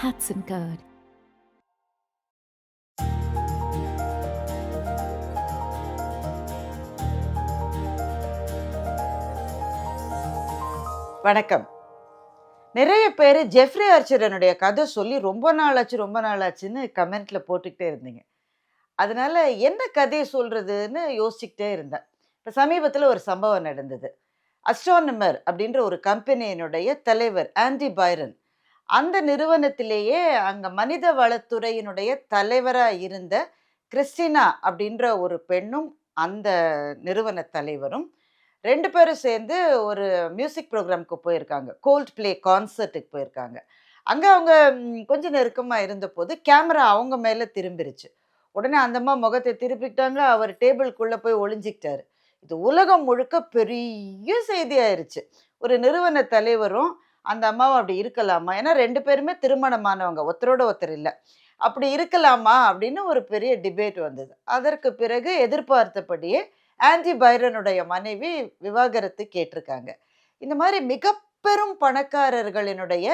Hudson Card. வணக்கம். நிறைய பேர் ஜெஃப்ரி ஆர்ச்சரனுடைய கதை சொல்லி ரொம்ப நாளாச்சுன்னு கமெண்ட்ல போட்டுக்கிட்டே இருந்தீங்க. அதனால என்ன கதைய சொல்றதுன்னு யோசிச்சுக்கிட்டே இருந்தேன். இப்ப சமீபத்துல ஒரு சம்பவம் நடந்தது. அஸ்ட்ரானமர் அப்படின்ற ஒரு கம்பெனியினுடைய தலைவர் ஆண்டி பைரன். அந்த நிறுவனத்திலேயே அங்க மனித வளத்துறையினுடைய தலைவரா இருந்த கிறிஸ்டினா அப்படின்ற ஒரு பெண்ணும், அந்த நிறுவன தலைவரும் 2 பேரும் சேர்ந்து ஒரு மியூசிக் ப்ரோகிராம்க்கு போயிருக்காங்க. கோல்ட் ப்ளே கான்சர்ட்டுக்கு போயிருக்காங்க. அங்க அவங்க கொஞ்சம் நெருக்கமா இருந்தபோது, கேமரா அவங்க மேல திரும்பிருச்சு. உடனே அந்த அம்மா முகத்த திருப்பிக்கிட்டாங்க. அவர் டேபிள்க்குள்ள போய் ஒளிஞ்சுக்கிட்டாரு. இது உலகம் முழுக்க பெரிய செய்தியாயிருச்சு. ஒரு நிறுவன தலைவரும், அந்த அம்மாவும் அப்படி இருக்கலாமா? ஏன்னா 2 பேருமே திருமணமானவங்க. ஒருத்தரோட ஒருத்தர் இல்ல. அப்படி இருக்கலாமா? அப்படின்னு ஒரு பெரிய டிபேட் வந்தது. அதற்கு பிறகு எதிர்பார்த்தபடியே ஆன்டி பைரனுடைய மனைவி விவாகரத்து கேட்டிருக்காங்க. இந்த மாரி மிக பெரும் பணக்காரர்களினுடைய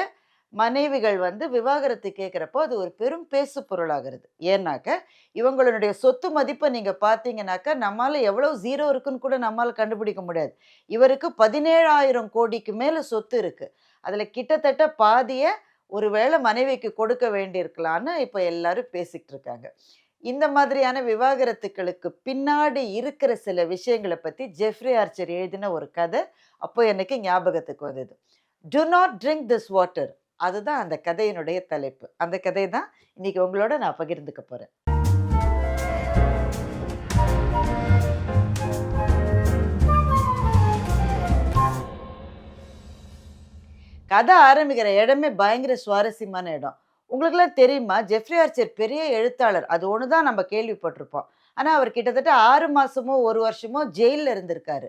மனைவிகள் வந்து விவாகரத்து கேட்கிறப்போ, அது ஒரு பெரும் பேசு பொருளாகிறது. ஏன்னாக்க, இவங்களுடைய சொத்து மதிப்ப நீங்க பார்த்தீங்கன்னாக்க, நம்மால எவ்வளவு 0 இருக்குன்னு கூட நம்மால கண்டுபிடிக்க முடியாது. இவருக்கு 17,000 கோடிக்கு மேல சொத்து இருக்கு. அதுல கிட்டத்தட்ட பாதிய ஒருவேள மனைவிக்கு கொடுக்க வேண்டியிருக்கலான்னு இப்ப எல்லாரும் பேசிக்கிட்டு இருக்காங்க. இந்த மாதிரியான விவாகரத்துக்களுக்கு பின்னாடி இருக்கிற சில விஷயங்கள பத்தி ஜெஃப்ரி ஆர்ச்சர் எழுதின ஒரு கதை, அப்போ எனக்கு ஞாபகத்துக்கு வந்தது. "To not drink this water" அதுதான் அந்த கதையினுடைய தலைப்பு. அந்த கதை தான் இன்னைக்கு உங்களோட நான் பகிர்ந்துக்க போறேன். கதை ஆரம்பிக்கிற இடமே பயங்கர சுவாரஸ்யமான இடம். உங்களுக்கெல்லாம் தெரியுமா? ஜெஃப்ரி ஆர்ச்சர் பெரிய எழுத்தாளர். அது ஒண்ணு தான் நம்ம கேள்விப்பட்டிருப்போம். ஆனா, அவர் கிட்டத்தட்ட 6 மாசமோ, 1 வருஷமோ ஜெயில்ல இருந்திருக்காரு.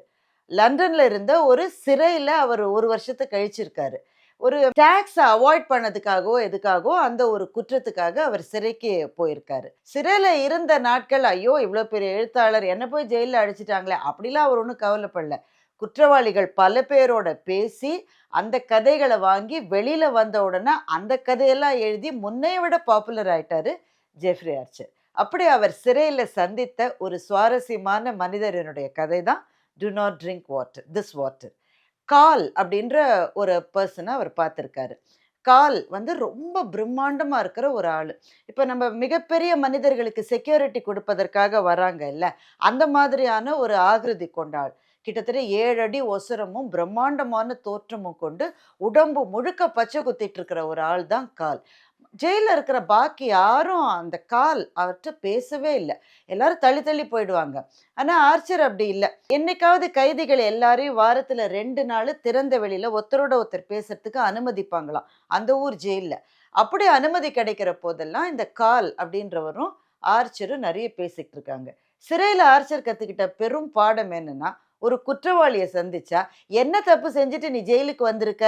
லண்டன்ல இருந்த ஒரு சிறையில அவர் 1 வருஷத்த கழிச்சிருக்காரு. ஒரு டாக்ஸ அவாய்ட் பண்ணதுக்காகவோ, எதுக்காகவோ அந்த ஒரு குற்றத்துக்காக அவர் சிறைக்கு போயிருக்காரு. சிறையில இருந்த நாட்கள், ஐயோ! இவ்ளோ பெரிய எழுத்தாளர் என்ன போய் ஜெயில்ல அடைச்சுட்டாங்களே! அப்படிலாம் அவர் ஒண்ணும் கவலைப்படல. குற்றவாளிகள் பல பேரோட பேசி, அந்த கதைகள வாங்கி வெளியில வந்த உடனே, அந்த கதையெல்லாம் எழுதி முன்னைய விட பாப்புலர் ஆயிட்டாரு ஜெஃப்ரி ஆர்ச்சர். அப்படி அவர் சிறையில சந்தித்த ஒரு சுவாரஸ்யமான மனிதரினுடைய கதை தான் "do not drink water this water". கால் அப்படின்ற ஒரு பெர்சன அவர் பார்த்திருக்காரு. கால் வந்து ரொம்ப பிரம்மாண்டமா இருக்கிற ஒரு ஆளு. இப்ப நம்ம மிகப்பெரிய மனிதர்களுக்கு செக்யூரிட்டி குடுப்பதற்காக வராங்க இல்ல, அந்த மாதிரியான ஒரு ஆகிருதி கொண்ட ஆள். கிட்டத்தட்ட 7 அடி உசரமும், பிரம்மாண்டமான தோற்றமும் கொண்டு, உடம்பு முழுக்க பச்சை குத்திட்டு இருக்கிற ஒரு ஆள் தான் கால். ஜெயில்ல இருக்கிற பாக்கி யாரும் அந்த கால் அவர்ட்ட பேசவே இல்ல. எல்லாரும் தள்ளி தள்ளி போயிடுவாங்க. ஆனா ஆர்ச்சர் அப்படி இல்ல. என்னைக்காவது கைதிகள் எல்லாரையும் வாரத்துல 2 நாளு திறந்த வெளியில ஒருத்தரோட ஒருத்தர் பேசுறதுக்கு அனுமதிப்பாங்களாம். அந்த ஊர் ஜெயில்ல. அப்படி அனுமதி கிடைக்கிற போதெல்லாம் இந்த கால் அப்படின்றவரும், ஆர்ச்சரும் நெறைய பேசிட்டு இருக்காங்க. சிறையில ஆர்ச்சர் கத்துக்கிட்ட பெரும் பாடம் என்னன்னா, ஒரு குற்றவாளிய சந்திச்சா, "என்ன தப்பு செஞ்சுட்டு நீ ஜெயிலுக்கு வந்திருக்க?"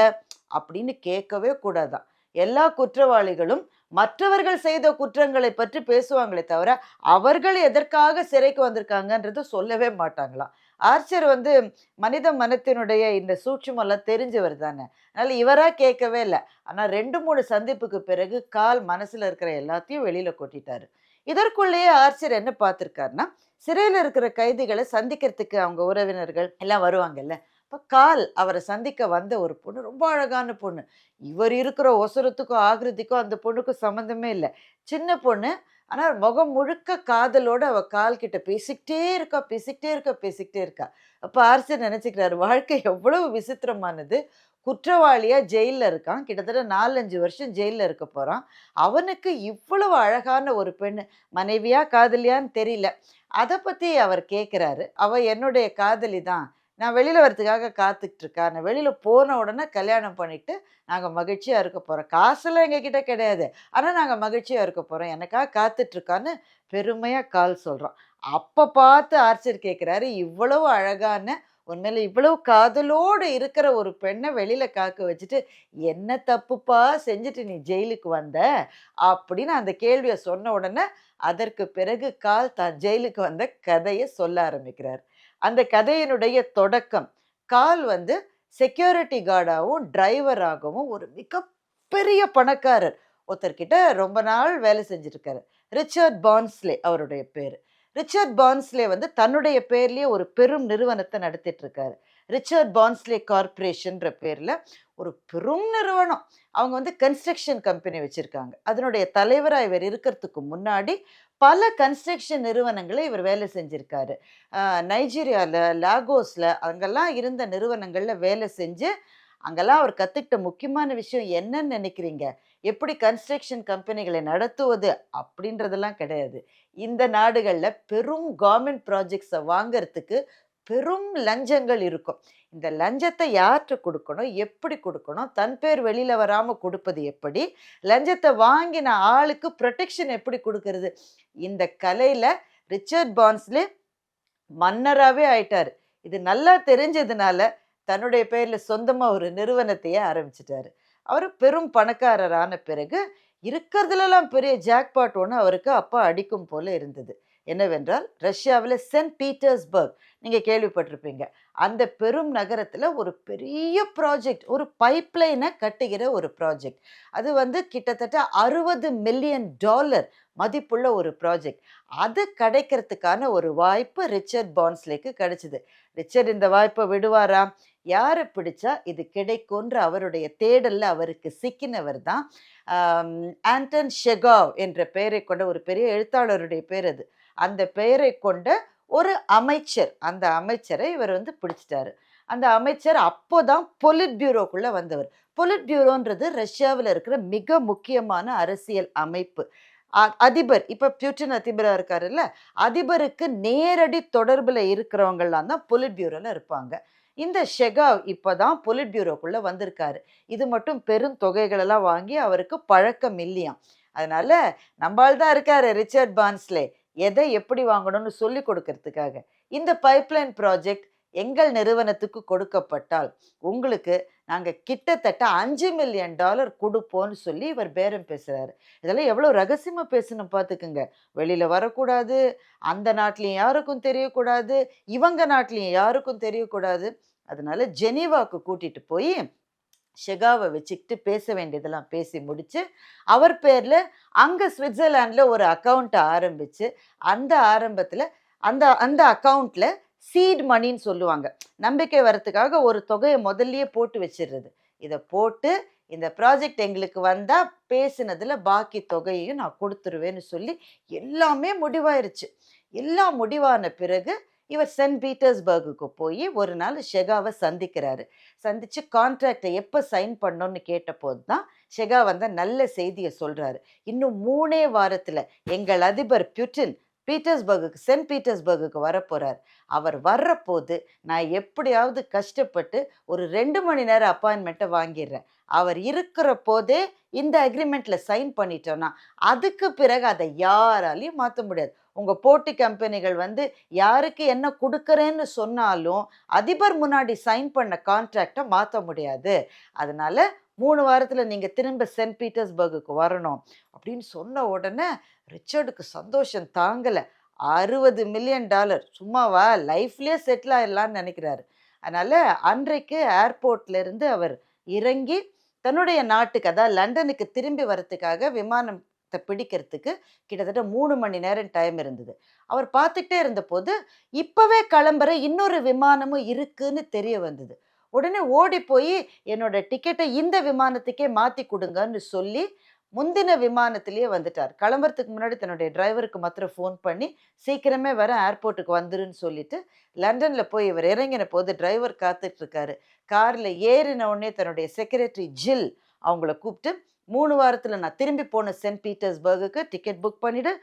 அப்படின்னு கேட்கவே கூடாதாம். எல்லா குற்றவாளிகளும் மற்றவர்கள் செய்த குற்றங்களை பற்றி பேசுவாங்களே தவிர, அவர்கள் எதற்காக சிறைக்கு வந்திருக்காங்கன்றத சொல்லவே மாட்டாங்களாம். ஆர்ச்சர் வந்து மனித மனத்தினுடைய இந்த சூட்சுமம்லாம் தெரிஞ்சவர் தானே. அதனால இவரா கேட்கவே இல்ல. ஆனா 2, 3 சந்திப்புக்கு பிறகு கால் மனசுல இருக்கிற எல்லாத்தையும் வெளியில கொட்டிட்டாரு. இதற்குள்ளேயே ஆர்ச்சர் என்ன பார்த்திருக்காருன்னா, சிறையில இருக்கிற கைதிகள சந்திக்கிறதுக்கு அவங்க உறவினர்கள் எல்லாம் வருவாங்கல்ல. அப்ப கால் அவர சந்திக்க வந்த ஒரு பொண்ணு, ரொம்ப அழகான பொண்ணு. இவர் இருக்கிற ஒசரத்துக்கும், ஆகிருதிக்கும் அந்த பொண்ணுக்கும் சம்மந்தமே இல்ல. சின்ன பொண்ணு. ஆனா முகம் முழுக்க காதலோட அவ கால் கிட்ட பேசிக்கிட்டே இருக்கா, பேசிக்கிட்டே இருக்கா, பேசிக்கிட்டே இருக்கா. அப்ப ஆர்ச்சர் நெனச்சுக்கிறாரு, வாழ்க்கை எவ்வளவு விசித்திரமானது. குற்றவாளியா ஜெயில்ல இருக்கான். கிட்டத்தட்ட 4, 5 வருஷம் ஜெயில்ல இருக்க போறான். அவனுக்கு இவ்வளவு அழகான ஒரு பெண்ணு, மனைவியா, காதலியான்னு தெரியல. அத பத்தி அவர் கேட்கிறாரு. அவ என்னுடைய காதலி தான். நான் வெளியில வரதுக்காக காத்துக்கிட்டு இருக்கா. நான் வெளியில போன உடனே கல்யாணம் பண்ணிட்டு, நாங்க மகிழ்ச்சியா இருக்க போறோம். காசெல்லாம் எங்ககிட்ட கிடையாது. ஆனா நாங்க மகிழ்ச்சியா இருக்க போறோம். எனக்காக காத்துட்டு இருக்கான்னு பெருமையா கால் சொல்றான். அப்ப பார்த்து ஆர்ச்சர் கேட்கிறாரு, இவ்வளவு அழகான, உன் மேல இவ்வளவு காதலோடு இருக்கிற ஒரு பெண்ண வெளியில காக்க வச்சுட்டு, "என்ன தப்புப்பா செஞ்சுட்டு நீ ஜெயிலுக்கு வந்த?" அப்படின்னு அந்த கேள்விய சொன்ன உடனே, அதற்கு பிறகு கால் தான் ஜெயிலுக்கு வந்த கதைய சொல்ல ஆரம்பிக்கிறார். அந்த கதையினுடைய தொடக்கம், கால் வந்து செக்யூரிட்டி கார்டாவும், டிரைவராகவும் ஒரு மிகப்பெரிய பணக்காரர். ஒருத்தர்கிட்ட ரொம்ப நாள் வேலை செஞ்சிருக்காரு. ரிச்சர்ட் பான்ஸ்லே அவருடைய பேரு. ரிச்சர்ட் பான்ஸ்லே வந்து தன்னுடைய பேர்லயே ஒரு பெரும் நிறுவனத்த நடத்திட்டு இருக்காரு. ரிச்சர்ட் பான்ஸ்லே கார்ப்பரேஷன்ற பேர்ல ஒரு பெரும் நிறுவனம். அவங்க வந்து கன்ஸ்ட்ரக்ஷன் கம்பெனி வச்சிருக்காங்க. அதனுடைய தலைவரா இவர் இருக்கறதுக்கு முன்னாடி பல கன்ஸ்ட்ரக்ஷன் நிறுவனங்கள்ல இவர் வேலை செஞ்சிருக்காரு. அ நைஜீரியால, லாகோஸ்ல அங்கெல்லாம் இருந்த நிறுவனங்கள்ல வேலை செஞ்சு, அங்கெல்லாம் அவர் கத்துக்கிட்ட முக்கியமான விஷயம் என்னன்னு நினைக்கிறீங்க? எப்படி கன்ஸ்ட்ரக்ஷன் கம்பெனிகளை நடத்துவது அப்படின்றதெல்லாம் கிடையாது. இந்த நாடுகள்ல பெரும் கவர்ன்மென்ட் ப்ராஜெக்ட்ஸ வாங்கறதுக்கு பெரும் லஞ்சங்கள் இருக்கும். இந்த லஞ்சத்த யார்ட்ட குடுக்கணும்? எப்படி குடுக்கணும்? தன் பேர் வெளியில வராம குடுப்பது எப்படி? லஞ்சத்த வாங்கின ஆளுக்கு புரொடெக்ஷன் எப்படி குடுக்கறது? இந்த கலையில ரிச்சர்ட் பான்ஸ்லே மன்னராவே ஆயிட்டாரு. இது நல்லா தெரிஞ்சதுனால, தன்னுடைய பேர்ல சொந்தமா ஒரு நிறுவனத்தையே ஆரம்பிச்சுட்டாரு. அவரு பெரும் பணக்காரர் ஆன பிறகு, இருக்கிறதுலலாம் பெரிய ஜாக்பாட் ஒண்ணு அவருக்கு அப்ப அடிக்கும் போல இருந்தது. என்னவென்றால், ரஷ்யாவில செயின்ட் பீட்டர்ஸ்பர்க் நீங்க கேள்விப்பட்டிருப்பீங்க. அந்த பெரும் நகரத்துல ஒரு பெரிய ப்ராஜெக்ட், ஒரு பைப்லைன கட்டுகிற ஒரு ப்ராஜெக்ட். அது வந்து கிட்டத்தட்ட $60,000,000 மதிப்புள்ள ஒரு ப்ராஜெக்ட். அது கிடைக்கிறதுக்கான ஒரு வாய்ப்பு ரிச்சர்ட் பான்ஸ்லேக்கு கிடைச்சது. ரிச்சர்ட் இந்த வாய்ப்ப விடுவாரா? யார பிடிச்சா இது கிடைக்குன்ற அவருடைய தேடல்ல அவருக்கு சிக்கினவர் தான் ஆம், ஆண்டன் ஷெகாவ் என்ற பெயரை கொண்ட ஒரு பெரிய எழுத்தாளருடைய பேர் அது. அந்த பெயரை கொண்ட ஒரு அமைச்சர். அந்த அமைச்சரை இவர் வந்து பிடிச்சிட்டாரு. அந்த அமைச்சர் அப்போதான் பொலிட் பியூரோக்குள்ள வந்தவர். பொலிட் பியூரோன்றது ரஷ்யாவுல இருக்கிற மிக முக்கியமான அரசியல் அமைப்பு. அதிபர் இப்ப புட்டின் அதிபரா இருக்காருல்ல, அதிபருக்கு நேரடி தொடர்புல இருக்கிறவங்கலாம் தான் பொலிட் பியூரோல இருப்பாங்க. இந்த ஷெகாவ் இப்பதான் பொலிட் பியூரோக்குள்ள வந்திருக்காரு. இது மட்டும் பெரும் தொகைகளெல்லாம் வாங்கி அவருக்கு பழக்கம் இல்லையாம். அதனால நம்பாள் தான் இருக்காரு ரிச்சர்ட் பான்ஸ்லே. எதை எப்படி வாங்கணும்னு சொல்லிக் கொடுக்கறதுக்காக. இந்த பைப்லைன் ப்ராஜெக்ட் எங்கள் நிறுவனத்துக்கு கொடுக்கப்பட்டால், உங்களுக்கு நாங்க கிட்டத்தட்ட $5,000,000 குடுப்போம்ன்னு சொல்லி இவர் பேரம் பேசுறாரு. இதெல்லாம் எவ்வளோ ரகசியமா பேசணும் பார்த்துக்குங்க. வெளியில வரக்கூடாது, அந்த நாட்டிலயும் யாருக்கும் தெரியக்கூடாது, இவங்க நாட்டிலயும் யாருக்கும் தெரியக்கூடாது. அதனால ஜெனீவாக்கு கூட்டிட்டு போயி, ஷெகாவ வச்சுக்கிட்டு பேச வேண்டியதெல்லாம் பேசி முடிச்சு, அவர் பேர்ல அங்க ஸ்விட்சர்லாண்ட்ல ஒரு அக்கவுண்ட் ஆரம்பிச்சு, அந்த ஆரம்பத்துல அந்த அந்த அக்கவுண்ட்ல சீட் மணின்னு சொல்லுவாங்க. நம்பிக்கை வரத்துக்காக ஒரு தொகைய முதல்லயே போட்டு வச்சிர்றது. இத போட்டு இந்த ப்ராஜெக்ட் எங்களுக்கு வந்தா பேசினதுல பாக்கி தொகையையும் நான் குடுத்துருவேன்னு சொல்லி எல்லாமே முடிவாயிருச்சு. எல்லாம் முடிவான பிறகு இவர் செயின்ட் பீட்டர்ஸ்பர்குக்கு போயி ஒரு நாள் ஷெகாவ சந்திக்கிறாரு. சந்திச்சு கான்ட்ராக்ட்ட எப்ப சைன் பண்ணணும்னு கேட்டபோது தான் ஷெகா வந்த நல்ல செய்திய சொல்றாரு. இன்னும் 3 வாரத்துல எங்கள் அதிபர் புட்டின் செயின்ட் பீட்டர்ஸ்பர்குக்கு வரப்போறார். அவர் வர்றபோது நான் எப்படியாவது கஷ்டப்பட்டு ஒரு 2 மணி நேர அப்பாயின்ட்மெண்ட்ட வாங்கிர்றேன். அவர் இருக்கிற போதே இந்த அக்ரீமெண்ட்ல சைன் பண்ணிட்டோம்னா, அதுக்கு பிறகு அத யாராலயும் மாத்த முடியாது. உங்க போட்டி கம்பெனிகள் வந்து யாருக்கு என்ன குடுக்குறேன்னு சொன்னாலும், அதிபர் முன்னாடி சைன் பண்ண கான்ட்ராக்ட்ட மாத்த முடியாது. அதனால 3 வாரத்துல நீங்க திரும்ப செயின்ட் பீட்டர்ஸ்பர்குக்கு வரணும். அப்படின்னு சொன்ன உடனே ரிச்சர்டுக்கு சந்தோஷம் தாங்கல. $60,000,000 சும்மாவா? லைஃப்லயே செட்டில் ஆயிடலான்னு நினைக்கிறாரு. அதனால அன்றைக்கு ஏர்போர்ட்ல இருந்து அவர் இறங்கி, தன்னுடைய நாட்டுக்கு அதாவது லண்டனுக்கு திரும்பி வரத்துக்காக விமானத்த பிடிக்கிறதுக்கு கிட்டத்தட்ட 3 மணி நேரம் டைம் இருந்தது. அவர் பார்த்துக்கிட்டே இருந்தபோது, இப்பவே கிளம்புற இன்னொரு விமானமும் இருக்குன்னு தெரிய வந்தது. உடனே ஓடி போயி, என்னோட டிக்கெட்ட இந்த விமானத்துக்கே மாத்தி குடுங்கன்னு சொல்லி, முந்தின விமானத்திலேயே வந்துட்டார். கிளம்புறதுக்கு முன்னாடி தன்னுடைய டிரைவருக்கு மாத்திரம் ஃபோன் பண்ணி, "சீக்கிரமே வரேன் ஏர்போர்ட்டுக்கு வந்துருன்னு" சொல்லிட்டு, லண்டன்ல போய் இவர் இறங்கின போது டிரைவர் காத்துட்டு இருக்காரு. கார்ல ஏறின உடனே தன்னுடைய செக்ரட்டரி ஜில் அவங்கள கூப்பிட்டு, "3 வாரத்துல நான் திரும்பி போணும் செயின்ட் பீட்டர்ஸ்பர்குக்கு. டிக்கெட் புக் பண்ணிடு.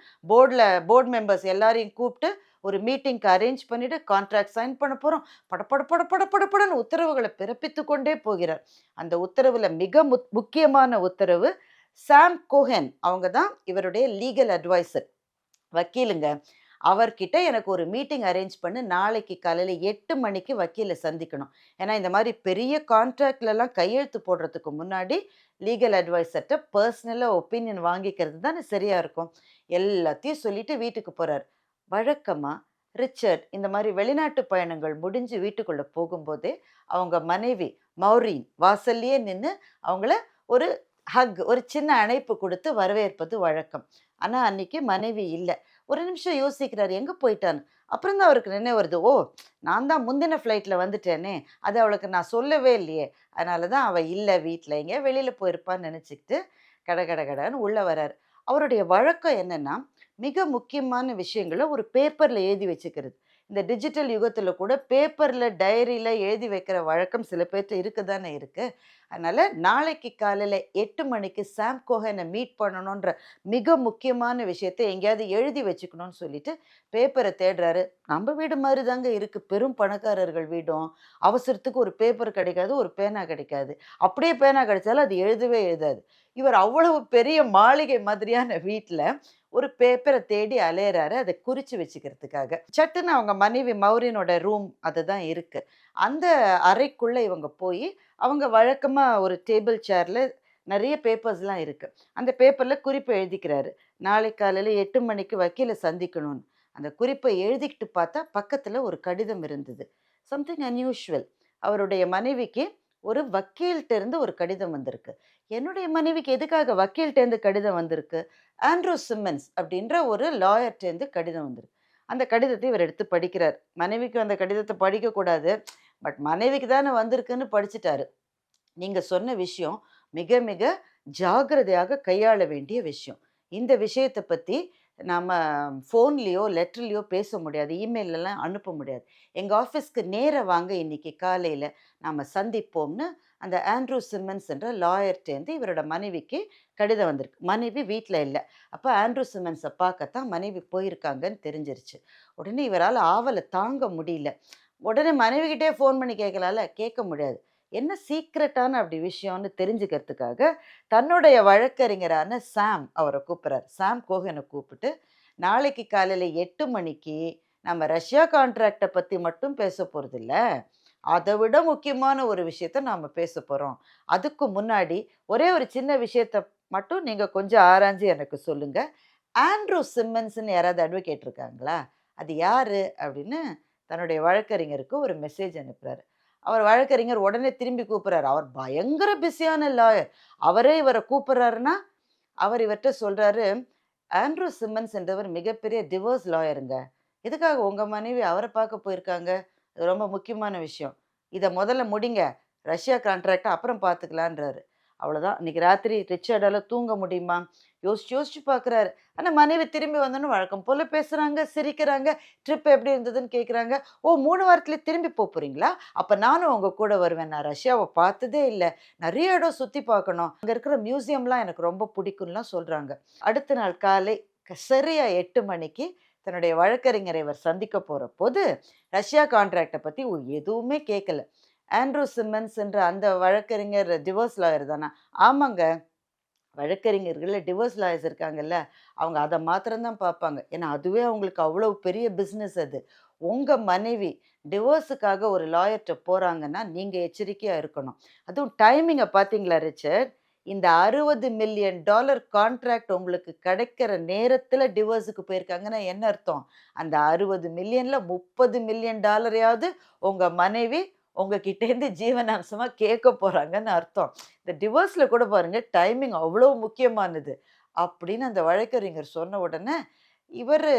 போர்ட் மெம்பர்ஸ் எல்லாரையும் கூப்பிட்டு ஒரு மீட்டிங்க்கு அரேஞ்ச் பண்ணிடு. கான்ட்ராக்ட் சைன் பண்ண போறோம்." பட பட பட பட பட படன்னு உத்தரவுகள பிறப்பித்துக் கொண்டே போகிறார். அந்த உத்தரவுல மிக முக்கியமான உத்தரவு, சாம் கோஹென் அவங்க தான் இவருடைய லீகல் அட்வைசர். வக்கீலுங்க. அவர்கிட்ட எனக்கு ஒரு மீட்டிங் அரேஞ்ச் பண்ணு. நாளைக்கு காலையில 8 மணிக்கு வக்கீல சந்திக்கணும். ஏன்னா இந்த மாரி பெரிய கான்ட்ராக்ட்லலாம் கையெழுத்து போடுறதுக்கு முன்னாடி லீகல் அட்வைசர்ட்ட பர்சனலா ஒப்பீனியன் வாங்கிக்கிறது தானே சரியா இருக்கும். எல்லாத்தையும் சொல்லிட்டு வீட்டுக்கு போறாரு. வழக்கமா ரிச்சர்ட் இந்த மாரி வெளிநாட்டு பயணங்கள் முடிஞ்சு வீட்டுக்குள்ள போகும்போதே, அவங்க மனைவி மௌரீன் வாசல்லயே நின்னு அவங்கள ஒரு ஹக் ஒரு சின்ன அணைப்பு குடுத்து வரவேற்பது வழக்கம். ஆனா, அன்னைக்கு மனைவி இல்ல. ஒரு நிமிஷம் யோசிக்கிறாரு, எங்க போயிட்டான்னு. அப்புறம் தான் அவருக்கு நினைவு வருது. ஓ! நான் தான் முந்தின ஃப்ளைட்ல வந்துட்டேனே! அது அவளுக்கு நான் சொல்லவே இல்லையே! அதனால தான் அவ இல்ல வீட்ல. எங்கேயோ வெளியில போயிருப்பான்னு நெனச்சுக்கிட்டு, கட கட கடன்னு உள்ள வராரு. அவருடைய வழக்கம் என்னன்னா, மிக முக்கியமான விஷயங்கள ஒரு பேப்பர்ல எழுதி வச்சுக்கிறது. இந்த டிஜிட்டல் யுகத்துல கூட பேப்பர்ல, டைரியில எழுதி வைக்கிற வழக்கம் சில பேர்ட்ட இருக்க தானே இருக்கு. அதனால நாளைக்கு காலையில 8 மணிக்கு சாம் கோஹன மீட் பண்ணணுன்ற மிக முக்கியமான விஷயத்த எங்கேயாவது எழுதி வச்சுக்கணும்னு சொல்லிட்டு பேப்பர தேடுறாரு. நம்ம வீடு மாரி தாங்க இருக்கு. பெரும் பணக்காரர்கள் வீடும். அவசரத்துக்கு ஒரு பேப்பர் கிடைக்காது, ஒரு பேனா கிடைக்காது. அப்படியே பேனா கிடைச்சாலும் அது எழுதவே எழுதாது. இவர் அவ்வளவு பெரிய மாளிகை மாதிரியான வீட்ல ஒரு பேப்பர தேடி அலையறாரு. அத குறிச்சு வச்சுக்கிறதுக்காக. சட்டுன்னு அவங்க மனைவி மௌரினோட ரூம் அதுதான் இருக்கு. அந்த அறைக்குள்ள இவங்க போயி அவங்க வழக்கமா ஒரு டேபிள் சேர்ல நெறைய பேப்பர்ஸ்லாம் இருக்கு. அந்த பேப்பர்ல குறிப்பு எழுதிக்கிறாரு. நாளைக்கு காலையில 8 மணிக்கு வக்கீல சந்திக்கணும்னு. அந்த குறிப்ப எழுதிக்கிட்டு பார்த்தா, பக்கத்துல ஒரு கடிதம் இருந்தது. சம்திங் அன்யூசுவல். அவருடைய மனைவிக்கு ஒரு வக்கீல்ட்ட இருந்து ஒரு கடிதம் வந்திருக்கு. என்னுடைய மனைவிக்கு எதுக்காக வக்கீல்ட்ட இருந்து கடிதம் வந்திருக்கு? ஆண்ட்ரூ சிம்மன்ஸ் அப்படின்ற ஒரு லாயர்ட்ட இருந்து கடிதம் வந்திருக்கு. அந்த கடிதத்தை இவர் எடுத்து படிக்கிறார். மனைவிக்கு அந்த கடிதத்த படிக்கக்கூடாது. பட் மனைவிக்கு தானே வந்திருக்குன்னு படிச்சுட்டாரு. நீங்க சொன்ன விஷயம் மிக மிக ஜாக்கிரதையாக கையாள வேண்டிய விஷயம். இந்த விஷயத்த பத்தி நாம ஃபோன்லயோ, லெட்டர்லயோ பேச முடியாது. இமெயில்லலாம் அனுப்ப முடியாது. எங்க ஆஃபீஸ்க்கு நேரா வாங்க இன்னைக்கு காலையில நாம சந்திப்போம்னு அந்த ஆண்ட்ரூ சிம்மன்ஸ்ன்ற லாயர்ட்டேருந்து இவரோட மனைவிக்கு கடிதம் வந்திருக்கு. மனைவி வீட்ல இல்ல. அப்ப ஆண்ட்ரூ சிம்மன்ஸ பார்க்கத்தான் மனைவி போயிருக்காங்கன்னு தெரிஞ்சிருச்சு. உடனே இவரால ஆவல தாங்க முடியல. உடனே மனைவிகிட்டயே ஃபோன் பண்ணி கேட்கலாம்ல, கேட்க முடியாது. என்ன சீக்ரெட்டான அப்படி விஷயம்னு தெரிஞ்சுக்கிறதுக்காக, தன்னுடைய வழக்கறிஞரான சாம் அவர கூப்பிடுறாரு. சாம் கோஹன கூப்பிட்டு, நாளைக்கு காலையில 8 மணிக்கு நம்ம ரஷ்யா கான்ட்ராக்ட்ட பத்தி மட்டும் பேசப் போறதில்ல. அத விட முக்கியமான ஒரு விஷயத்த நாம பேசப் போறோம். அதுக்கு முன்னாடி ஒரே ஒரு சின்ன விஷயத்த மட்டும் நீங்க கொஞ்சம் ஆராய்ஞ்சு எனக்கு சொல்லுங்க. ஆண்ட்ரூ சிம்மன்ஸ்ன்னு யாராவது அட்வொகேட் இருக்காங்களா? அது யாரு? அப்படின்னு தன்னுடைய வழக்கறிஞருக்கு ஒரு மெசேஜ் அனுப்புறாரு. அவர் வழக்கறிஞர் உடனே திரும்பி கூப்பிடுறாரு. அவர் பயங்கர பிஸியான லாயர். அவரே இவர கூப்பிடுறாருன்னா, அவர் இவர்ட்ட சொல்றாரு, "ஆண்ட்ரூ சிம்மன்ஸ் என்றவர் மிகப்பெரிய டிவோர்ஸ் லாயருங்க. எதுக்காக உங்க மனைவி அவர பார்க்க போயிருக்காங்க? இது ரொம்ப முக்கியமான விஷயம். இத முதல்ல முடிங்க. ரஷ்யா கான்ட்ராக்ட்ட அப்புறம் பார்த்துக்கலான்றாரு." அவ்வளோதான். அன்னைக்கு ராத்திரி ரிச்சர்டால தூங்க முடியுமா? யோசிச்சு யோசிச்சு பார்க்குறாரு. ஆனா மனைவி திரும்பி வந்தோனே வழக்கம் போல பேசுறாங்க, சிரிக்கிறாங்க. ட்ரிப் எப்படி இருந்ததுன்னு கேட்குறாங்க. "ஓ! 3 வாரத்திலே திரும்பி போறீங்களா? அப்ப நானும் உங்க கூட வருவேன். நான் ரஷ்யாவ பார்த்ததே இல்ல. நெறைய இடம் சுத்தி பார்க்கணும். அங்க இருக்கிற மியூசியம்லாம் எனக்கு ரொம்ப பிடிக்கும்லாம்" சொல்றாங்க. அடுத்த நாள் காலை சரியா 8 மணிக்கு தன்னுடைய வழக்கறிஞரை இவர் சந்திக்க போறபோது, ரஷ்யா கான்ட்ராக்ட்ட பத்தி எதுவுமே கேட்கல. ஆண்ட்ரூ சிம்மன்ஸ் என்ற அந்த வழக்கறிஞர் டிவோர்ஸ் லாயர் தானா? ஆமாங்க. வழக்கறிஞர்கள்ல டிவோர்ஸ் லாயர்ஸ் இருக்காங்கல்ல, அவங்க அத மாத்திரம் தான் பார்ப்பாங்க. ஏன்னா, அதுவே அவங்களுக்கு அவ்வளவு பெரிய பிசினஸ் அது. உங்க மனைவி டிவோர்ஸுக்காக ஒரு லாயர்ட்ட போறாங்கன்னா, நீங்க எச்சரிக்கையா இருக்கணும். அதுவும் டைமிங்க பார்த்தீங்களா ரிச்சர்ட்? இந்த $60,000,000 கான்ட்ராக்ட் உங்களுக்கு கிடைக்கிற நேரத்துல டிவோர்ஸுக்கு போயிருக்காங்கன்னா என்ன அர்த்தம்? அந்த 60,000,000ல $30,000,000யாவது உங்க மனைவி உங்ககிட்டேருந்து ஜீவனாம்சமா கேட்க போறாங்கன்னு அர்த்தம். இந்த டிவோர்ஸ்ல கூட பாருங்க டைமிங் அவ்வளோ முக்கியமானது. அப்படின்னு அந்த வழக்கறிஞர் சொன்ன உடனே, இவரு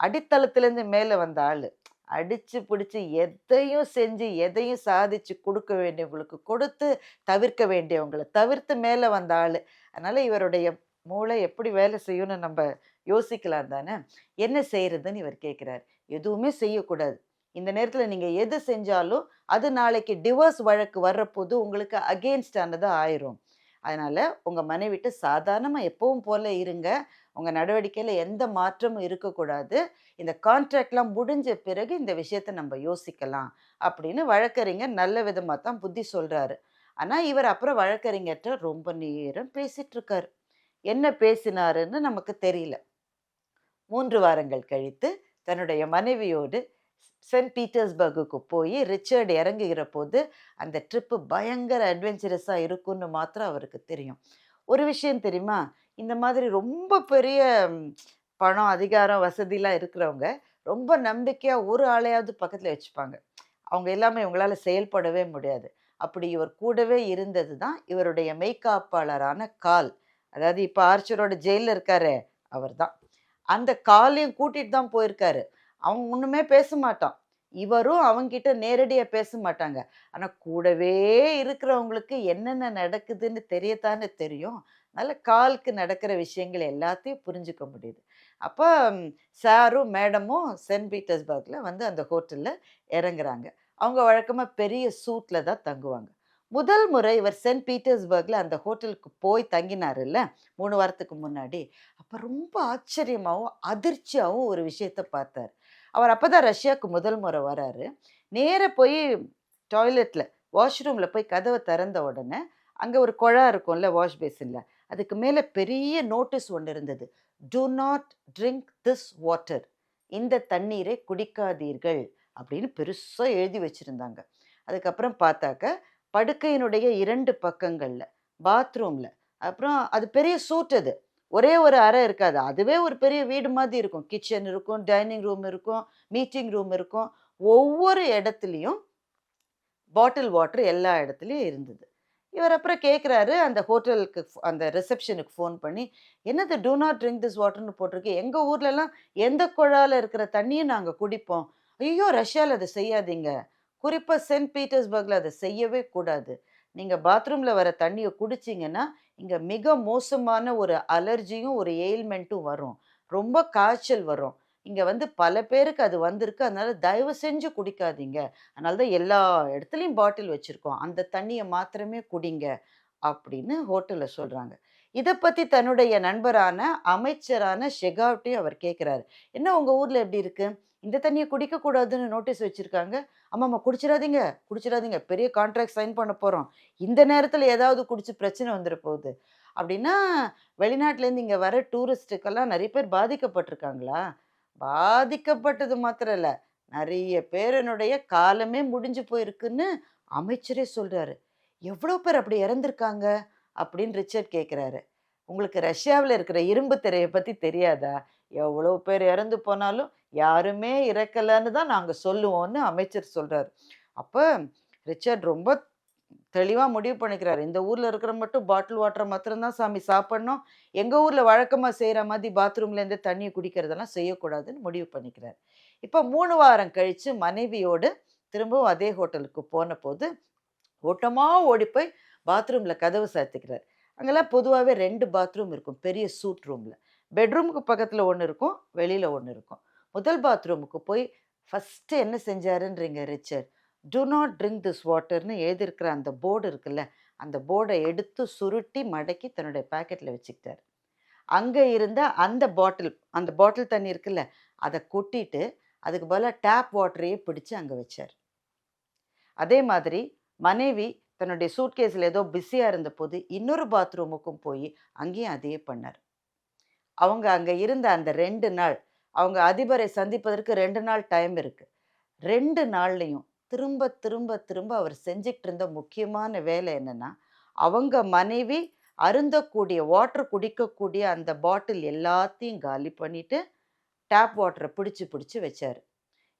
அடித்தளத்திலேருந்து மேல வந்த ஆளு. அடிச்சு புடிச்சு எதையும் செஞ்சு, எதையும் சாதிச்சு குடுக்க வேண்டியவங்களுக்கு கொடுத்து, தவிர்க்க வேண்டியவங்கள தவிர்த்து மேல வந்த ஆளு. அதனால இவருடைய மூளை எப்படி வேலை செய்யும்னு நம்ப யோசிக்கலாம் தானே! என்ன செய்றதுன்னு இவர் கேட்கிறாரு. எதுவுமே செய்யக்கூடாது. இந்த நேரத்தில நீங்க எது செஞ்சாலும், அது நாளைக்கு டிவோர்ஸ் வழக்கு வரப்போது உங்களுக்கு அகெயின்ஸ்ட் ஆனதா ஆயிரும். அதனால உங்க மனைவிட்ட சாதாரணமா எப்பவும் போல இருங்க. உங்க நடவடிக்கையில எந்த மாற்றமும் இருக்கக்கூடாது. இந்த கான்ட்ராக்ட்லாம் முடிஞ்ச பிறகு இந்த விஷயத்த நம்ப யோசிக்கலாம். அப்படின்னு வழக்கறிஞர் நல்ல விதமா தான் புத்தி சொல்றாரு. ஆனா, இவர் அப்புறம் வழக்கறிஞர்ட்ட ரொம்ப நேரம் பேசிட்டு இருக்காரு. என்ன பேசினாருன்னு நமக்கு தெரியல. 3 வாரங்கள் கழித்து தன்னுடைய மனைவியோடு செயின்ட் பீட்டர்ஸ்பர்குக்கு போய் ரிச்சர்ட் இறங்குகிற போது அந்த ட்ரிப்பு பயங்கர அட்வென்ச்சரஸா இருக்கும்னு மாத்திரம் அவருக்கு தெரியும். ஒரு விஷயம் தெரியுமா? இந்த மாதிரி ரொம்ப பெரிய ம், பணம், அதிகாரம், வசதிலாம் இருக்கிறவங்க ரொம்ப நம்பிக்கையா ஒரு ஆளையாவது பக்கத்துல வச்சுப்பாங்க. அவங்க இல்லாம இவங்களால செயல்படவே முடியாது. அப்படி இவர் கூடவே இருந்தது தான் இவருடைய மெய்காப்பாளரான கால். அதாவது இப்ப ஆர்ச்சரோட ஜெயில்ல இருக்காரே, அவர்தான். அந்த காலையும் கூட்டிட்டு தான் போயிருக்காரு. அவன் ஒண்ணுமே பேச மாட்டான். இவரும் அவன்கிட்ட நேரடியா பேச மாட்டாங்க. ஆனா கூடவே இருக்கிறவங்களுக்கு என்னென்ன நடக்குதுன்னு தெரியத்தானே தெரியும். அதனால காலுக்கு நடக்கிற விஷயங்கள் எல்லாத்தையும் புரிஞ்சுக்க முடியுது. அப்ப சாரும், மேடமும் செயின்ட் பீட்டர்ஸ்பர்க்ல வந்து அந்த ஹோட்டல்ல இறங்குறாங்க. அவங்க வழக்கமா பெரிய சூட்ல தான் தங்குவாங்க. முதல் முறை இவர் செயின்ட் பீட்டர்ஸ்பர்க்ல அந்த ஹோட்டலுக்கு போய் தங்கினாருல்ல, 3 வாரத்துக்கு முன்னாடி. அப்ப ரொம்ப ஆச்சரியமாவும், அதிர்ச்சியாவும் ஒரு விஷயத்த பார்த்தாரு. அவர் அப்பதான் ரஷ்யாவுக்கு முதல் முறை வராரு. நேரா போய் டாய்லெட்ல, வாஷ்ரூம்ல போய் கதவ திறந்த உடனே, அங்க ஒரு குழா இருக்கும்ல வாஷ் பேசின்ல. அதுக்கு மேல பெரிய நோட்டீஸ் ஒண்ணு இருந்தது. "Do not drink this water." இந்த தண்ணீரை குடிக்காதீர்கள் அப்படின்னு பெருசா எழுதி வச்சிருந்தாங்க. அதுக்கப்புறம் பார்த்தாக்க, படுக்கையினுடைய 2 பக்கங்கள்ல, பாத்ரூம்ல, அப்புறம் அது பெரிய சூட் அது. ஒரே ஒரு அறை இருக்காது. அதுவே ஒரு பெரிய வீடு மாதிரி இருக்கும். கிச்சன் இருக்கும், டைனிங் ரூம் இருக்கும், மீட்டிங் ரூம் இருக்கும். ஒவ்வொரு இடத்துலயும் பாட்டில் வாட்டர் எல்லா இடத்துலயும் இருந்தது. இவர் அப்புறம் கேட்குறாரு அந்த ஹோட்டலுக்கு அந்த ரிசப்ஷனுக்கு ஃபோன் பண்ணி, "என்னது டூ நாட் ட்ரிங்க் திஸ் வாட்டர்ன்னு போட்டிருக்கு. எங்க ஊர்லலாம் எந்த குழால இருக்கிற தண்ணியும் நாங்க குடிப்போம்." "ஐயய்யோ! ரஷ்யால அத செய்யாதீங்க. குறிப்பா செயின்ட் பீட்டர்ஸ்பர்க்ல அத செய்யவே கூடாது. நீங்க பாத்ரூம்ல வர தண்ணிய குடிச்சீங்கன்னா, இங்க மிக மோசமான ஒரு அலர்ஜியும், ஒரு எயில்மென்ட்டும் வரும். ரொம்ப காய்ச்சல் வரும். இங்க வந்து பல பேருக்கு அது வந்திருக்கு. அதனால தயவு செஞ்சு குடிக்காதீங்க." அதனால தான் எல்லா இடத்துலயும் பாட்டில் வச்சிருக்கோம். அந்த தண்ணீய மாத்திரமே குடிங்க அப்படின்னு ஹோட்டல்ல சொல்றாங்க. இத பத்தி தன்னுடைய நண்பரான அமைச்சரான ஷெகாவ்ட்டயும் அவர் கேட்கிறாரு. "என்ன உங்க ஊர்ல எப்படி இருக்கு? இந்த தண்ணீய குடிக்கக்கூடாதுன்னு நோட்டீஸ் வச்சிருக்காங்க." "ஆமாமா குடிச்சிராதீங்க, குடிச்சிராதீங்க. பெரிய கான்ட்ராக்ட் சைன் பண்ண போறோம். இந்த நேரத்துல ஏதாவது குடிச்சு பிரச்சனை வந்துற போகுது." அப்படின்னா வெளிநாட்டுலேருந்து இங்க வர டூரிஸ்ட்டுக்கெல்லாம் நெறைய பேர் பாதிக்கப்பட்டுருக்காங்களா? பாதிக்கப்பட்டது மாத்திரம் இல்ல. நெறைய பேரினுடைய காலமே முடிஞ்சு போயிருக்குன்னு அமைச்சரே சொல்றாரு. "எவ்வளோ பேர் அப்படி இறந்திருக்காங்க?" அப்படின்னு ரிச்சர்ட் கேட்கிறாரு. "உங்களுக்கு ரஷ்யாவுல இருக்கிற இரும்பு திரைய பத்தி தெரியாதா? எவ்வளோ பேர் இறந்து போனாலும், யாருமே இறக்கலன்னு தான் நாங்க சொல்லுவோம்ன்னு" அமைச்சர் சொல்றாரு. அப்ப ரிச்சர்ட் ரொம்ப தெளிவா முடிவு பண்ணிக்கிறாரு. இந்த ஊர்ல இருக்கிற மட்டும் பாட்டில் வாட்டர மாத்திரம் தான் சாமி சாப்பிடணும். எங்க ஊர்ல வழக்கமா செய்ற மாதிரி பாத்ரூம்லேருந்து தண்ணிய குடிக்கிறதெல்லாம் செய்யக்கூடாதுன்னு முடிவு பண்ணிக்கிறாரு. இப்ப 3 வாரம் கழிச்சு மனைவியோடு திரும்பவும் அதே ஹோட்டலுக்கு போனபோது, ஓட்டமா ஓடிப்போய் பாத்ரூம்ல கதவு சாத்திக்கிறாரு. அங்கெல்லாம் பொதுவாவே 2 பாத்ரூம் இருக்கும். பெரிய சூட் ரூம்ல. பெட்ரூமுக்கு பக்கத்துல 1 இருக்கும். வெளியில 1 இருக்கும். முதல் பாத்ரூமுக்கு போய் ஃபர்ஸ்ட்டு என்ன செஞ்சாருன்றீங்க Richard? "Do not drink this வாட்டர்ன்னு" எழுதியிருக்கிற அந்த போர்டு இருக்குல்ல, அந்த போர்ட எடுத்து சுருட்டி, மடக்கி தன்னுடைய பாக்கெட்ல வச்சுக்கிட்டாரு. அங்க இருந்த அந்த பாட்டில் தண்ணி இருக்குல்ல, அத கொட்டிட்டு, அதுக்கு பதிலா டேப் வாட்டரையே பிடிச்சு அங்க வச்சாரு. அதே மாதிரி மனைவி தன்னுடைய சூட்கேஸ்ல ஏதோ பிஸியா இருந்தபோது, இன்னொரு பாத்ரூமுக்கும் போயி, அங்கேயும் அதையே பண்ணாரு. அவங்க அங்க இருந்த அந்த 2 நாள், அவங்க அதிபரை சந்திப்பதற்கு 2 நாள் டைம் இருக்கு. 2 நாள்லயும் திரும்ப, திரும்ப, திரும்ப அவர் செஞ்சுகிட்டு இருந்த முக்கியமான வேலை என்னன்னா, அவங்க மனைவி அருந்தக்கூடிய வாட்டர் குடிக்கக்கூடிய அந்த பாட்டில் எல்லாத்தையும் காலி பண்ணிட்டு, டேப் வாட்டர பிடிச்சு, பிடிச்சு வச்சாரு.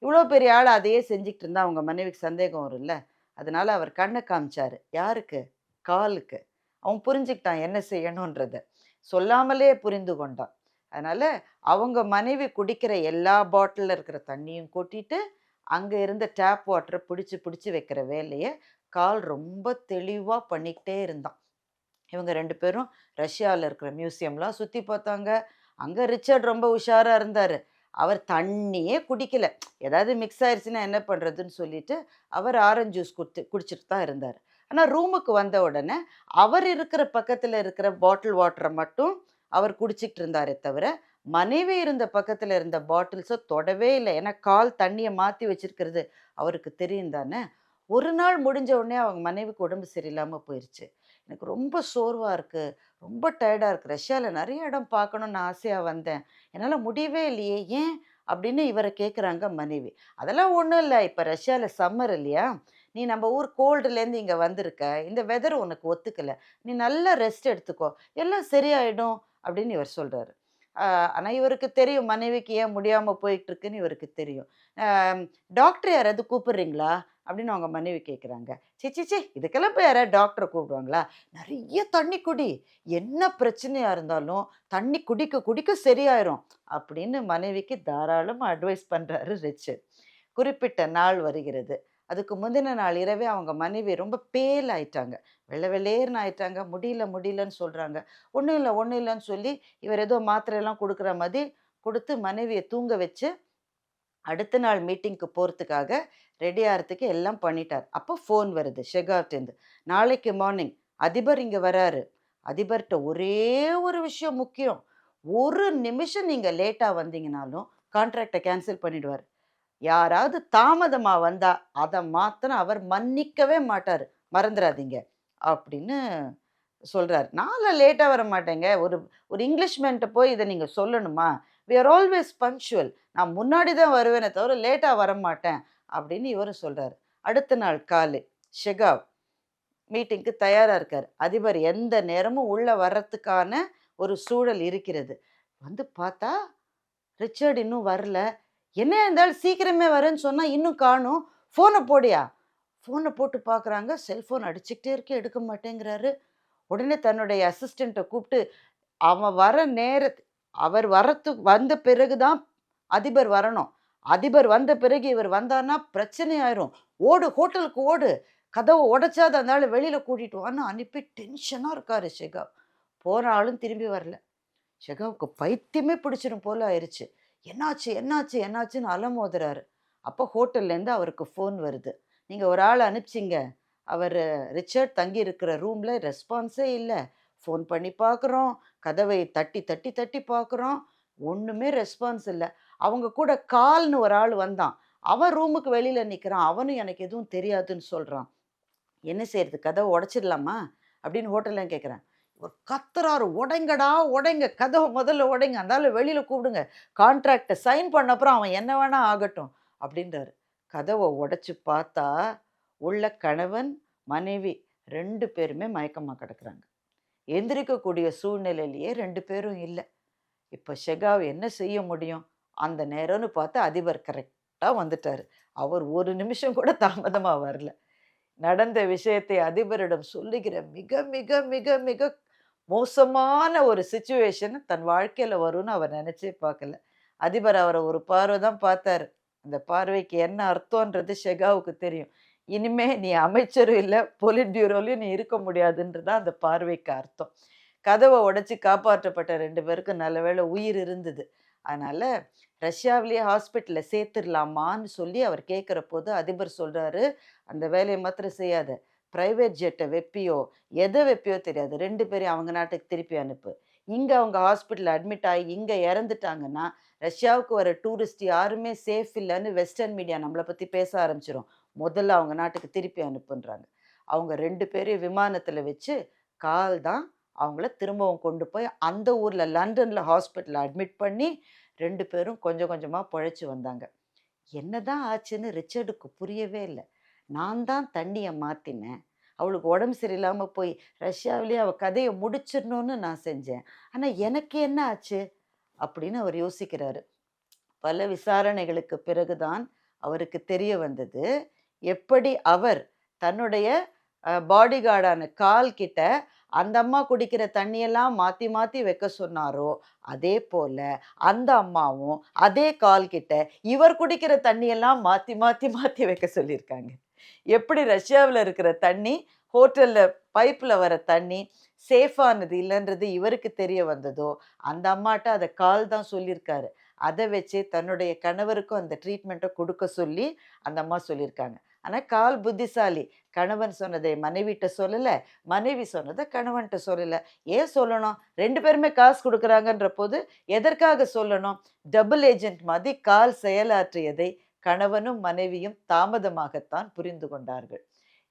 இவ்ளோ பெரிய ஆள் அதையே செஞ்சுகிட்டு இருந்தா அவங்க மனைவிக்கு சந்தேகம் வரும்ல. அதனால அவர் கண்ண காமிச்சாரு. யாருக்கு? காலுக்கு. அவன் புரிஞ்சுக்கிட்டான் என்ன செய்யணுன்றத. சொல்லாமலே புரிந்து கொண்டான். அதனால அவங்க மனைவி குடிக்கிற எல்லா பாட்டில்ல இருக்கிற தண்ணியும் கொட்டிட்டு, அங்க இருந்த டேப் வாட்டர பிடிச்சு, பிடிச்சு வைக்கிற வேலைய கால் ரொம்ப தெளிவா பண்ணிக்கிட்டே இருந்தான். இவங்க 2 பேரும் ரஷ்யால இருக்கிற மியூசியம்லாம் சுத்தி பார்த்தாங்க. அங்க ரிச்சர்ட் ரொம்ப உஷாரா இருந்தாரு. அவர் தண்ணியே குடிக்கல. ஏதாவது மிக்ஸ் ஆயிருச்சுன்னா என்ன பண்றதுன்னு சொல்லிட்டு, அவர் ஆரஞ்சு ஜூஸ் குடிச்சிட்டு தான் இருந்தாரு. ஆனா ரூமுக்கு வந்த உடனே, அவர் இருக்கிற பக்கத்துல இருக்கிற பாட்டில் வாட்டர மட்டும் அவர் குடிச்சிட்டு இருந்தாரே தவிர, மனைவி இருந்த பக்கத்துல இருந்த பாட்டில்ஸ தொடவே இல்ல. ஏன்னா கால் தண்ணிய மாத்தி வச்சிருக்கிறது அவருக்கு தெரியும் தானே. ஒரு நாள் முடிஞ்ச உடனே அவங்க மனைவிக்கு உடம்பு சரியில்லாம போயிருச்சு. "எனக்கு ரொம்ப சோர்வா இருக்கு. ரொம்ப டயர்டா இருக்கு. ரஷ்யால நெறைய இடம் பார்க்கணும்னு ஆசையா வந்தேன். என்னால முடியவே இல்லையே, ஏன்?" அப்படின்னு இவர கேட்குறாங்க மனைவி. "அதெல்லாம் ஒண்ணும் இல்ல. இப்ப ரஷ்யால சம்மர் இல்லையா? நீ நம்ம ஊர் கோல்டுலேருந்து இங்க வந்திருக்க. இந்த வெதர் உனக்கு ஒத்துக்கல. நீ நல்லா ரெஸ்ட் எடுத்துக்கோ. எல்லாம் சரியாயிடும்." அப்படின்னு இவர் சொல்றாரு. ஆனா இவருக்கு தெரியும் மனைவிக்கு ஏன் முடியாம போயிட்டு இருக்குன்னு இவருக்கு தெரியும். அ டாக்டர் யாராவது கூப்பிடுறீங்களா? அப்படின்னு அவங்க மனைவி கேட்குறாங்க. ச்சீ ச்சீ ச்சீ! இதுக்கெல்லாம் போய் யாராவது டாக்டர கூப்பிடுவாங்களா? நெறைய தண்ணி குடி. என்ன பிரச்சனையா இருந்தாலும் தண்ணி குடிக்க குடிக்க சரியாயிரும். அப்படின்னு மனைவிக்கு தாராளமா அட்வைஸ் பண்றாரு ரிச்சர்ட். குறிப்பிட்ட நாள் வருகிறது. அதுக்கு முந்தின நாள் இரவே அவங்க மனைவி ரொம்ப பேல் ஆயிட்டாங்க. வெள்ள வெளேர்ன்னு ஆயிட்டாங்க. முடியல முடியலன்னு சொல்றாங்க. ஒண்ணும் இல்ல, ஒண்ணும் இல்லன்னு சொல்லி, இவர் ஏதோ மாத்திரையெல்லாம் குடுக்குற மாரி குடுத்து மனைவிய தூங்க வச்சு, அடுத்த நாள் மீட்டிங்க்கு போறதுக்காக ரெடி ஆறதுக்கு எல்லாம் பண்ணிட்டார். அப்போ ஃபோன் வருது ஷெகார்ட்டேருந்து. நாளைக்கு மார்னிங் அதிபர் இங்க வராரு. அதிபர்ட்ட ஒரே ஒரு விஷயம் முக்கியம். ஒரு நிமிஷம் நீங்க லேட்டா வந்தீங்கனாலும், கான்ட்ராக்ட்ட கேன்சல் பண்ணிடுவாரு. யாராவது தாமதமா வந்தா, அத மாத்திரம் அவர் மன்னிக்கவே மாட்டாரு. மறந்துறாதீங்க. அப்படின்னு சொல்றாரு. நான்லாம் லேட்டா வரமாட்டேங்க. ஒரு ஒரு இங்கிலீஷ்மேன்ட்ட போய் இத நீங்க சொல்லணுமா? We are always punctual. நான் முன்னாடி தான் வருவேனே தவிர லேட்டா வரமாட்டேன். அப்படின்னு இவரும் சொல்றாரு. அடுத்த நாள் காலை ஷெகாவ் மீட்டிங்க்கு தயாரா இருக்காரு. அதிபர் எந்த நேரமும் உள்ள வர்றதுக்கான ஒரு சூழல் இருக்கிறது. வந்து பார்த்தா, ரிச்சர்ட் இன்னும் வரல. என்னையா இருந்தாலும் சீக்கிரமே வரேன்னு சொன்னா, இன்னும் காணோம். ஃபோன போடுயா. ஃபோன போட்டு பார்க்குறாங்க. செல்ஃபோன் அடிச்சுக்கிட்டே இருக்கு, எடுக்க மாட்டேங்கிறாரு. உடனே தன்னுடைய அசிஸ்டன்ட்ட கூப்பிட்டு, அவன் வர நேரத் அவர் வந்த பிறகு தான் அதிபர் வரணும். அதிபர் வந்த பிறகு இவர் வந்தார்னா பிரச்சனை ஆயிரும். ஓடு ஹோட்டலுக்கு ஓடு. கதவ உடைச்சாவது அந்த ஆள வெளியில கூட்டிட்டு வான்னு அனுப்பி டென்ஷனா இருக்காரு ஷெகாவ். போன ஆளும் திரும்பி வரல. ஷெகாவுக்கு பைத்தியமே பிடிச்சிரும் போல ஆயிருச்சு. என்னாச்சு? என்னாச்சு? என்னாச்சுன்னு அலமோதுறாரு. அப்போ ஹோட்டல்லேருந்து அவருக்கு ஃபோன் வருது. நீங்க ஒரு ஆள அனுப்பிச்சீங்க. அவரு ரிச்சர்ட் தங்கி இருக்கிற ரூம்ல ரெஸ்பான்ஸே இல்ல. ஃபோன் பண்ணி பார்க்குறோம். கதவை தட்டி, தட்டி, தட்டி பார்க்குறோம். ஒண்ணுமே ரெஸ்பான்ஸ் இல்ல. அவங்க கூட கால்ன்னு ஒரு ஆள் வந்தான். அவன் ரூமுக்கு வெளியில நிக்கிறான். அவனும் எனக்கு எதுவும் தெரியாதுன்னு சொல்றான். என்ன செய்யறது? கதவ உடைச்சிடலாமா? அப்படின்னு ஹோட்டல்ல கேட்குறேன். இவர் கத்துறாரு. உடைங்கடா, உடைங்க. கதவ முதல்ல உடைங்க. அந்த ஆள வெளியில கூப்பிடுங்க. கான்ட்ராக்ட்ட சைன் பண்ண அப்புறம் அவன் என்ன வேணா ஆகட்டும் அப்படின்றாரு. கதவ உடைச்சு பார்த்தா, உள்ள கணவன், மனைவி 2 பேருமே மயக்கமா கிடக்குறாங்க. எந்திரிக்கக்கூடிய சூழ்நிலையிலேயே 2 பேரும் இல்ல. இப்ப ஷெகாவ் என்ன செய்ய முடியும்? அந்த நேரம்னு பார்த்து அதிபர் கரெக்ட்டா வந்துட்டாரு. அவர் ஒரு நிமிஷம் கூட தாமதமா வரல. நடந்த விஷயத்தை அதிபரிடம் சொல்லுகிற மிக, மிக, மிக, மிக மோசமான ஒரு சிச்சுவேஷன் தன் வாழ்க்கையில வரும்னு அவர் நினைச்சே பார்க்கல. அதிபர் அவர ஒரு பார்வை தான் பார்த்தாரு. அந்த பார்வைக்கு என்ன அர்த்தம்ன்றது ஷெகாவுக்கு தெரியும். இனிமே நீ அமைச்சரும் இல்ல, பொலிட் பியூரோலயும் நீ இருக்க முடியாதுன்றது தான் அந்த பார்வைக்கு அர்த்தம். கதவ உடைச்சு காப்பாற்றப்பட்ட 2 பேருக்கும் நல்ல வேளை உயிர் இருந்தது. அதனால ரஷ்யாவிலேயே ஹாஸ்பிட்டல்ல சேர்த்துரலாமான்னு சொல்லி அவர் கேட்கிறபோது அதிபர் சொல்றாரு, "அந்த வேலைய மாத்திரம் செய்யாத. பிரைவேட் ஜெட்ட வெப்பியோ, எத வெப்பியோ தெரியாது. 2 பேரையும் அவங்க நாட்டுக்கு திருப்பி அனுப்பு. இங்க அவங்க ஹாஸ்பிட்டல்ல அட்மிட் ஆகி இங்க இறந்துட்டாங்கன்னா, ரஷ்யாவுக்கு வர டூரிஸ்ட் யாருமே சேஃப் இல்லன்னு வெஸ்டர்ன் மீடியா நம்மள பத்தி பேச ஆரம்பிச்சுரும். முதல்ல அவங்க நாட்டுக்கு திருப்பி அனுப்புன்றாங்க." அவங்க 2 பேரையும் விமானத்துல வச்சு, கால் தான் அவங்கள திரும்பவும் கொண்டு போய் அந்த ஊர்ல லண்டன்ல ஹாஸ்பிட்டல்ல அட்மிட் பண்ணி 2 பேரும் கொஞ்சம் கொஞ்சமா பொழைச்சு வந்தாங்க. என்னதான் ஆச்சுன்னு ரிச்சர்டுக்கு புரியவே இல்ல. நான் தான் தண்ணிய மாத்தினேன். அவளுக்கு உடம்பு சரியில்லாம போய் ரஷ்யாவிலேயே அவ கதைய முடிச்சிடணும்னு நான் செஞ்சேன். ஆனா எனக்கு என்ன ஆச்சு? அப்படின்னு அவர் யோசிக்கிறாரு. பல விசாரணைகளுக்கு பிறகுதான் அவருக்கு தெரிய வந்தது. எப்படி அவர் தன்னுடைய பாடிகார்டான கால் கிட்ட அந்த அம்மா குடிக்கிற தண்ணியெல்லாம் மாத்தி மாத்தி வைக்க சொன்னாரோ, அதே போல அந்த அம்மாவும் அதே கால் கிட்ட இவர் குடிக்கிற தண்ணியெல்லாம் மாத்தி மாத்தி மாத்தி வைக்க சொல்லியிருக்காங்க. எப்படி ரஷ்யாவுல இருக்கிற தண்ணி, ஹோட்டல்ல பைப்ல வர தண்ணி சேஃபானது இல்லன்றது இவருக்கு தெரிய வந்ததோ, அந்த அம்மாட்ட அத கால் தான் சொல்லியிருக்காரு. அத வச்சே தன்னுடைய கணவருக்கும் அந்த ட்ரீட்மெண்ட்ட குடுக்க சொல்லி அந்த அம்மா சொல்லியிருக்காங்க. ஆனா கால் புத்திசாலி. கணவன் சொன்னதை மனைவிட்ட சொல்லல, மனைவி சொன்னத கணவன்ட்ட சொல்லல. ஏன் சொல்லணும்? 2 பேருமே காசு குடுக்குறாங்கன்ற போது, எதற்காக சொல்லணும்? டபுள் ஏஜென்ட் மாதிரி கால் செயலாற்றியதை கணவனும், மனைவியும் தாமதமாகத்தான் புரிந்து கொண்டார்கள்.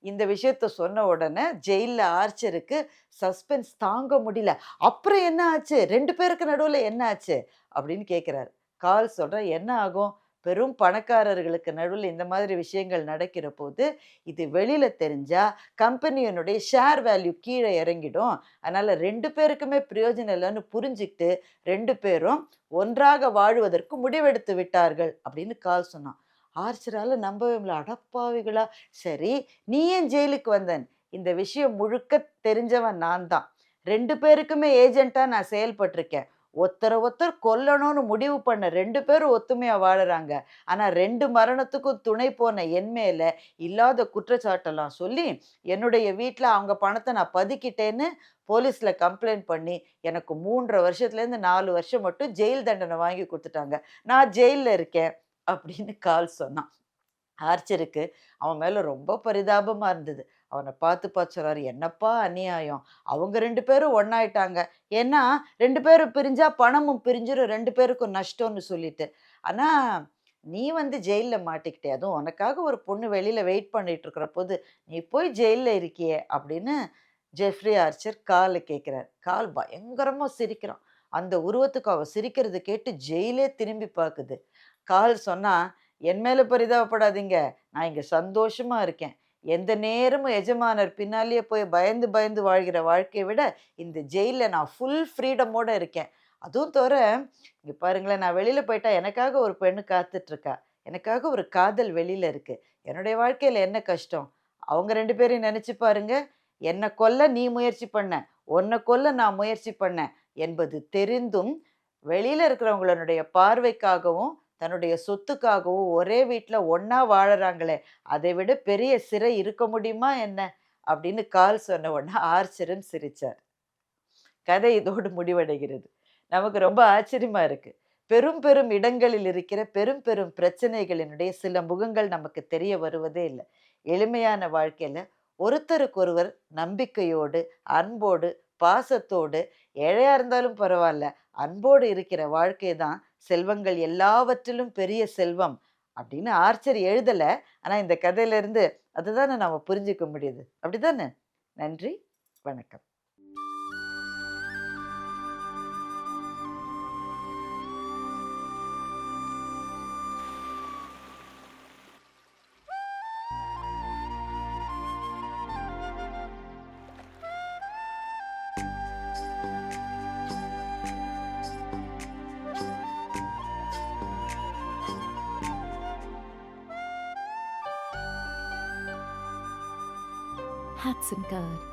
இந்த விஷயத்த சொன்ன உடனே ஜெயில்ல ஆர்ச்சருக்கு சஸ்பென்ஸ் தாங்க முடியல. "அப்புறம் என்ன ஆச்சு? 2 பேருக்கு நடுவுல என்ன ஆச்சு?" அப்படின்னு கேட்கிறாரு. கால் சொல்றான், "என்ன ஆகும்? பெரும் பணக்காரர்களுக்கு நடுவுல இந்த மாதிரி விஷயங்கள் நடக்கிற போது, இது வெளியில தெரிஞ்சா கம்பெனியினுடைய ஷேர் வேல்யூ கீழ இறங்கிடும். அதனால 2 பேருக்குமே பிரயோஜனம் இல்லன்னு புரிஞ்சுகிட்டு 2 பேரும் ஒன்றாக வாழ்வதற்கு முடிவெடுத்து விட்டார்கள் அப்படின்னு கால் சொன்னான். ஆர்ச்சரால நம்பவே முடியல. அடப்பாவிகளா! சரி, நீ ஏன் ஜெயிலுக்கு வந்தன்? இந்த விஷயம் முழுக்க தெரிஞ்சவன் நான் தான். 2 பேருக்குமே ஏஜென்ட்டா நான் செயல்பட்டுருக்கேன். ஒருத்தர கொல்லணும்னு முடிவு பண்ண 2 பேரும் ஒத்துமையா வாழுறாங்க. ஆனா 2 மரணத்துக்கும் துணை போன என் மேல இல்லாத குற்றச்சாட்டெல்லாம் சொல்லி, என்னுடைய வீட்ல அவங்க பணத்த நான் பதுக்கிட்டேன்னு போலீஸ்ல கம்ப்ளைண்ட் பண்ணி, எனக்கு 3 1/2 வருஷத்துலேருந்து 4 வருஷம் மட்டும் ஜெயில் தண்டனை வாங்கி குடுத்துட்டாங்க. நான் ஜெயில்ல இருக்கேன் அப்படின்னு கால் சொன்னான். ஆர்ச்சருக்கு அவன் மேல ரொம்ப பரிதாபமா இருந்தது. அவன பார்த்து சொன்னாரு, "என்னப்பா அநியாயம்! அவங்க 2 பேரும் ஒண்ணாயிட்டாங்க. ஏன்னா 2 பேரும் பிரிஞ்சா பணமும் பிரிஞ்சிரும். 2 பேருக்கும் நஷ்டம்னு சொல்லிட்டு. ஆனா நீ வந்து ஜெயில்ல மாட்டிக்கிட்டே. அதுவும் உனக்காக ஒரு பொண்ணு வெளியில வெயிட் பண்ணிட்டு இருக்கிற போது, நீ போய் ஜெயில்ல இருக்கியே!" அப்படின்னு ஜெஃப்ரி ஆர்ச்சர் கால கேட்கிறார். கால் பயங்கரமா சிரிக்கிறான். அந்த உருவத்துக்கு அவன் சிரிக்கிறத கேட்டு ஜெயிலே திரும்பி பார்க்குது. கால் சொன்னா, "என் மேல பரிதாபப்படாதீங்க. நான் இங்க சந்தோஷமா இருக்கேன். எந்த நேரமும் எஜமானர் பின்னாலேயே போய் பயந்து பயந்து வாழ்கிற வாழ்க்கைய விட, இந்த ஜெயில்ல நான் ஃபுல் ஃப்ரீடமோட இருக்கேன். அதுவும் தவிர, இங்க பாருங்களேன், நான் வெளியில போயிட்டா எனக்காக ஒரு பெண்ணு காத்துட்ருக்கா. எனக்காக ஒரு காதல் வெளியில இருக்கு. என்னுடைய வாழ்க்கையில என்ன கஷ்டம்? அவங்க 2 பேரையும் நெனச்சு பாருங்க. என்ன கொல்ல நீ முயற்சி பண்ண. உன்ன கொல்ல நான் முயற்சி பண்ணேன் என்பது தெரிந்தும், வெளியில இருக்கிறவங்களுடைய பார்வைக்காகவும், தன்னுடைய சொத்துக்காகவும் ஒரே வீட்ல ஒண்ணா வாழறாங்களே, அதை விட பெரிய சிறை இருக்க முடியுமா என்ன? அப்படின்னு கால் சொன்ன உடனே ஆர்ச்சரும் சிரிச்சார். கதை இதோடு முடிவடைகிறது. நமக்கு ரொம்ப ஆச்சரியமா இருக்கு. பெரும் பெரும் இடங்களில் இருக்கிற பெரும் பெரும் பிரச்சனைகளினுடைய சில முகங்கள் நமக்கு தெரிய வருவதே இல்ல. எளிமையான வாழ்க்கையில ஒருத்தருக்கொருவர் நம்பிக்கையோடு, அன்போடு, பாசத்தோடு, ஏழையா இருந்தாலும் பரவால்ல, அன்போடு இருக்கிற வாழ்க்கை தான் செல்வங்கள் எல்லாவற்றிலும் பெரிய செல்வம் அப்படின்னு ஆர்ச்சர் எழுதல. ஆனா இந்த கதையிலிருந்து அதுதானே நாம புரிஞ்சுக்க முடியுது. அப்படிதானே? நன்றி. வணக்கம். Hudson Card.